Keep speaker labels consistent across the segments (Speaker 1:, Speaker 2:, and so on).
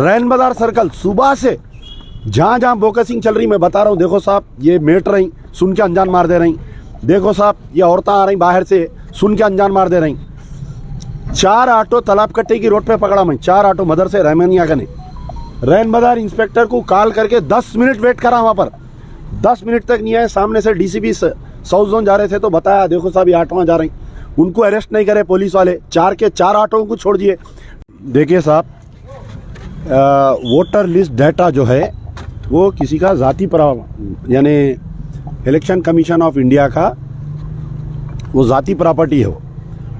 Speaker 1: रैन बाजार सर्कल सुबह से जहाँ जहाँ बोकसिंग चल रही, मैं बता रहा हूँ। देखो साहब, ये मेट रही, सुन के अनजान मार दे रही। देखो साहब, ये औरतें आ रही बाहर से, सुन के अनजान मार दे रही। 4 ऑटो तालाब कट्टे की रोड पे पकड़ा मैं, 4 ऑटो मदर से रहमानिया का ने। रैन बाजार इंस्पेक्टर को कॉल करके 10 मिनट वेट करा वहाँ पर, 10 मिनट तक नहीं आए। सामने से डीसीपी साउथ जोन जा रहे थे तो बताया, देखो साहब ये ऑटो जा रही, उनको अरेस्ट नहीं करे पुलिस वाले, 4 के 4 ऑटो को छोड़ दिए। देखिए साहब, वोटर लिस्ट डाटा जो है वो किसी का जाती यानी इलेक्शन कमीशन ऑफ इंडिया का वो जाती प्रॉपर्टी है, वो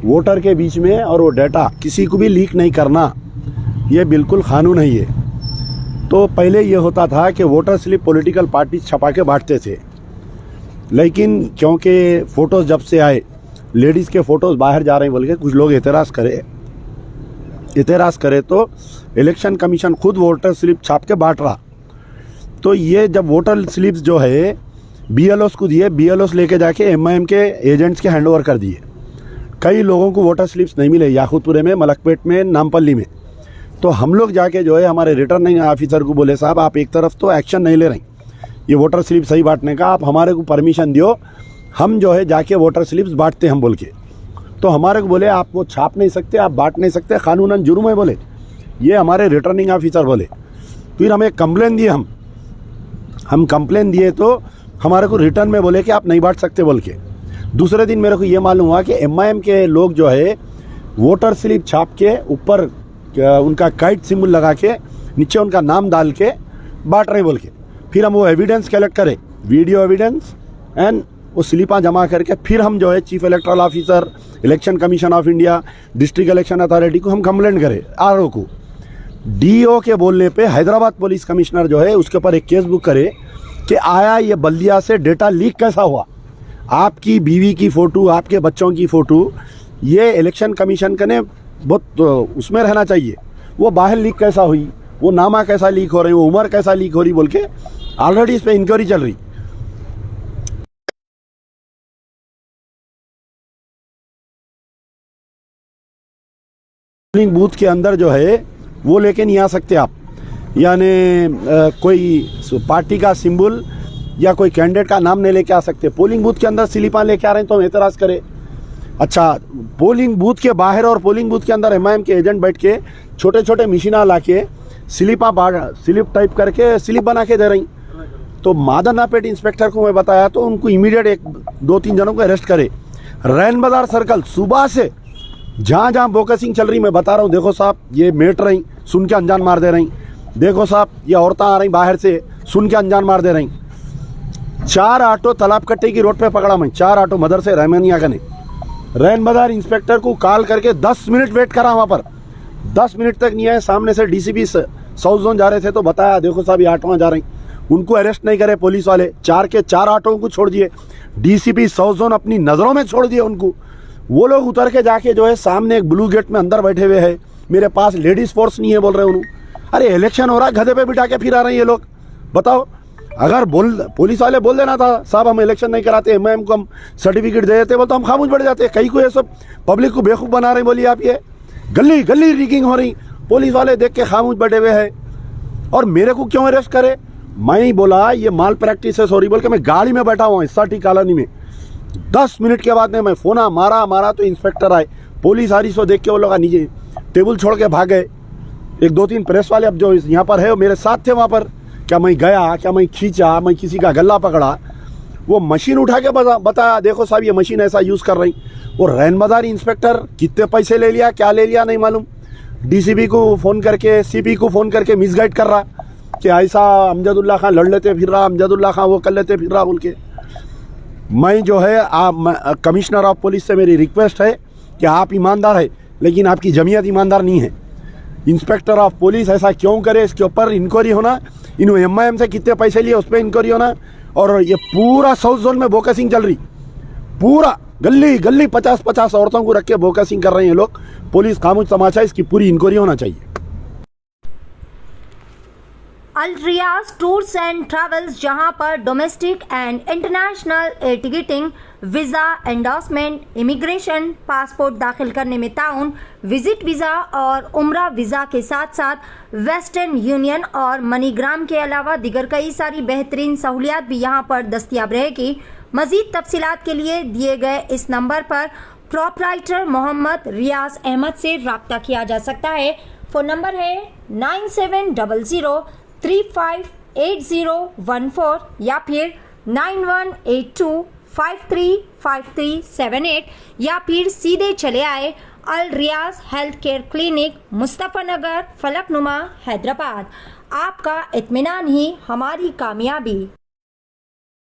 Speaker 1: वोटर के बीच में, और वो डाटा किसी को भी लीक नहीं करना, ये बिल्कुल कानून है ये। तो पहले ये होता था कि वोटर स्लिप पॉलिटिकल पार्टी छपा के बांटते थे, लेकिन क्योंकि फ़ोटोज़ जब से आए, लेडीज़ के फ़ोटोज़ बाहर जा रहे हैं बोल के कुछ लोग एतराज़ करे तो इलेक्शन कमीशन खुद वोटर स्लिप छाप के बांट रहा। तो ये जब वोटर स्लिप्स जो है बीएलओस को दिए, बीएलओस लेके जाके एमआईएम के एजेंट्स के हैंडओवर कर दिए। कई लोगों को वोटर स्लिप्स नहीं मिले, याकूतपुरे में, मलकपेट में, नामपल्ली में। तो हम लोग जाके जो है हमारे रिटर्निंग ऑफिसर को बोले, साहब आप एक तरफ तो एक्शन नहीं ले रही ये वोटर स्लिप सही बांटने का, आप हमारे को परमिशन दियो, हम जो है जाके वोटर स्लिप्स बांटते हम बोल के। तो हमारे को बोले आप वो छाप नहीं सकते, आप बांट नहीं सकते, कानूनन जुर्म है बोले, ये हमारे रिटर्निंग ऑफिसर बोले। फिर हमें कंप्लेन दिए, हम कंप्लेन दिए तो हमारे को रिटर्न में बोले कि आप नहीं बांट सकते बोल के। दूसरे दिन मेरे को ये मालूम हुआ कि एमआईएम के लोग जो है वोटर स्लिप छाप के ऊपर उनका काइट सिंबल लगा के नीचे उनका नाम डाल के बांट रहे बोल के। फिर हम वो एविडेंस कलेक्ट करें, वीडियो एविडेंस, एंड वो स्लिपां जमा करके फिर हम जो है chief electoral officer, election commission of India, district election authority को हम कंप्लेंट करें, आरओ को। डीओ के बोलने पे हैदराबाद पुलिस कमिश्नर जो है उसके ऊपर एक केस बुक करे कि आया ये बल्दिया से डेटा लीक कैसा हुआ, आपकी बीवी की फ़ोटो, आपके बच्चों की फ़ोटो, ये इलेक्शन कमीशन का ने बहुत उसमें रहना चाहिए, वो बाहर लीक कैसा हुई, वो नामा कैसा लीक हो रही, वो उम्र कैसा लीक हो रही बोल के ऑलरेडी इस पर इंक्वायरी चल रही। पोलिंग बूथ के अंदर जो है वो लेके नहीं आ सकते आप, यानी कोई पार्टी का सिंबल या कोई कैंडिडेट का नाम नहीं लेके आ सकते। पोलिंग बूथ के अंदर स्लिपां लेके आ रहे हैं तो हम एतराज़ करें। अच्छा, पोलिंग बूथ के बाहर और पोलिंग बूथ के अंदर एमआईएम के एजेंट बैठ के छोटे छोटे मशीना ला के स्लिप टाइप करके स्लिप बना के दे रही। तो मादनापेट इंस्पेक्टर को मैं बताया तो उनको इमीडिएट 2-3 जनों को अरेस्ट करे। रैन बाजार सर्कल सुबह से जहाँ जहाँ बोकसिंग चल रही, मैं बता रहा हूँ। देखो साहब, ये मेट रही, सुन के अनजान मार दे रही। देखो साहब, ये औरतें आ रही बाहर से, सुन के अनजान मार दे रही। 4 ऑटो तालाब कट्टे की रोड पे पकड़ा मैं, 4 ऑटो मदर से रहमानिया का ने। रैन बाजार इंस्पेक्टर को कॉल करके 10 मिनट वेट करा वहाँ पर, 10 मिनट तक नहीं आए। सामने से डीसीपी साउथ जोन जा रहे थे तो बताया, देखो साहब ये ऑटो जा रही, उनको अरेस्ट नहीं करे पुलिस वाले, 4 के 4 ऑटो को छोड़ दिए। डीसीपी साउथ जोन अपनी नज़रों में छोड़ दिए उनको। वो लोग उतर के जाके जो है सामने एक ब्लू गेट में अंदर बैठे हुए हैं, मेरे पास लेडीज़ फोर्स नहीं है बोल रहे उन्होंने। अरे इलेक्शन हो रहा है, गधे पे बिठा के फिर आ रहे हैं ये लोग। बताओ, अगर पुलिस वाले बोल देना था साहब हम इलेक्शन नहीं कराते, एमआईएम को हम सर्टिफिकेट दे देते, बोल तो हम खामोश बैठ जाते। कहीं को ये सब पब्लिक को बेवकूफ़ बना रहे हैं। बोलिए आप, ये गली गली रिगिंग हो रही, पुलिस वाले देख के खामोश बैठे हुए हैं। और मेरे को क्यों अरेस्ट करे? मैं ही बोला ये माल प्रैक्टिस है, सॉरी बोल के मैं गाड़ी में बैठा हुआ एसआरटी कॉलोनी में। 10 मिनट के बाद में मैं फ़ोन मारा तो इंस्पेक्टर आए, पुलिस आ रही सो देख के वो लोग नीचे टेबल छोड़ के भाग गए। 1-2-3 प्रेस वाले अब जो यहाँ पर है वो मेरे साथ थे वहाँ पर। क्या मैं गया, क्या मैं खींचा, मैं किसी का गला पकड़ा? वो मशीन उठा के बताया, देखो साहब ये मशीन ऐसा यूज़ कर रही। वो रैन बाजार इंस्पेक्टर कितने पैसे ले लिया, क्या ले लिया नहीं मालूम। डीसीपी को फ़ोन करके, सीपी को फ़ोन करके मिसगाइड कर रहा कि ऐसा अमजदुल्ला खान लड़ लेते फिर रहा, अमजदुल्ला खान वो कर लेते फिर रहा बोल के। मैं जो है कमिश्नर ऑफ पुलिस से मेरी रिक्वेस्ट है कि आप ईमानदार है, लेकिन आपकी जमीयत ईमानदार नहीं है। इंस्पेक्टर ऑफ पुलिस ऐसा क्यों करे, इसके ऊपर इंक्वायरी होना, इन एमआईएम से कितने पैसे लिए उस पर इंक्वायरी होना। और ये पूरा साउथ जोन में बोकसिंग चल रही, पूरा गली गली 50-50 औरतों को रख के बोकसिंग कर रहे हैं लोग। पुलिस खामोश तमाशा, इसकी पूरी इंक्वायरी होना चाहिए।
Speaker 2: अल रियाज टूर्स एंड ट्रैवल्स, जहां पर domestic and international air ticketing, visa endorsement, immigration, passport दाखिल करने में ताउन, विजिट वीज़ा और उम्रा वीज़ा के साथ साथ वेस्टर्न यूनियन और मनीग्राम के अलावा दीगर कई सारी बेहतरीन सहूलियात भी यहां पर दस्तयाब रहेगी। मज़ीद तफसीलात के लिए दिए गए इस नंबर पर प्रोपराइटर मोहम्मद रियाज अहमद से रब्ता किया जा सकता है। फ़ोन नंबर है 9700358014 या फिर 9182535378 या फिर सीधे चले आए अल रियाज हेल्थ केयर क्लिनिक, मुस्तफ़ा नगर, फलकनुमा, हैदराबाद। आपका इत्मीनान ही हमारी कामयाबी।